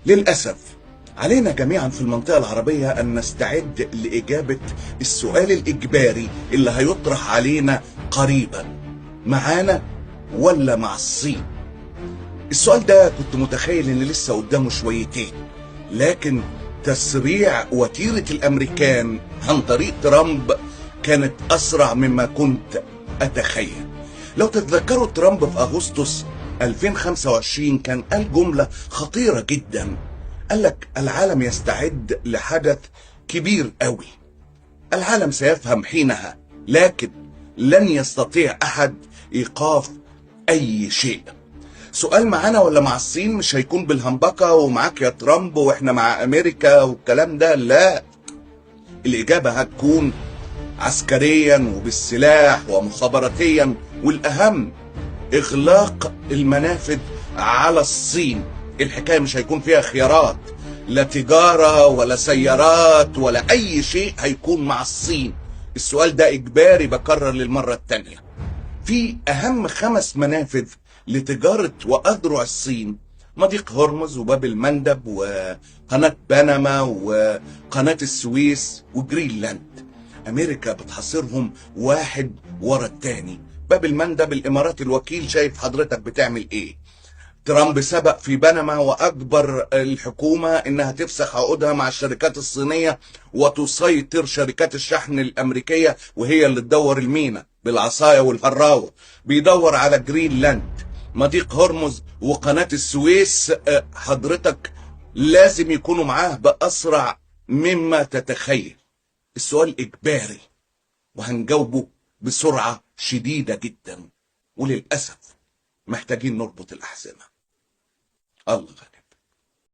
للأسف علينا جميعا في المنطقة العربية أن نستعد لإجابة السؤال الإجباري اللي هيطرح علينا قريبا: معانا ولا مع الصين؟ السؤال ده كنت متخيل ان لسه قدامه شويتين، لكن تسريع وتيرة الامريكان عن طريق ترامب كانت اسرع مما كنت اتخيل. لو تتذكروا ترامب في اغسطس 2025 كان قال جملة خطيرة جدا، قال لك: العالم يستعد لحدث كبير قوي، العالم سيفهم حينها، لكن لن يستطيع احد ايقاف اي شيء. سؤال معانا ولا مع الصين مش هيكون بالهمبكة ومعاك يا ترامب واحنا مع امريكا والكلام ده، لا، الاجابة هتكون عسكريا وبالسلاح ومخابراتيا، والاهم اغلاق المنافذ على الصين. الحكاية مش هيكون فيها خيارات، لا تجارة ولا سيارات ولا اي شيء هيكون مع الصين. السؤال ده اجباري، بكرر للمرة التانية. في اهم 5 منافذ لتجارة واذرع الصين: مضيق هرمز وباب المندب وقناة بنما وقناة السويس وجرينلاند. امريكا بتحاصرهم واحد ورا التاني. باب المندب الامارات الوكيل شايف حضرتك بتعمل ايه. ترامب سبق في بنما واجبر الحكومة انها تفسخ عقودها مع الشركات الصينية وتسيطر شركات الشحن الامريكية، وهي اللي تدور المينا بالعصاية والهراوة. بيدور على جرينلاند، مضيق هرمز وقناة السويس. حضرتك لازم يكونوا معاه بأسرع مما تتخيل. السؤال إجباري وهنجاوبه بسرعة شديدة جدا، وللأسف محتاجين نربط الأحزمة. الله غني.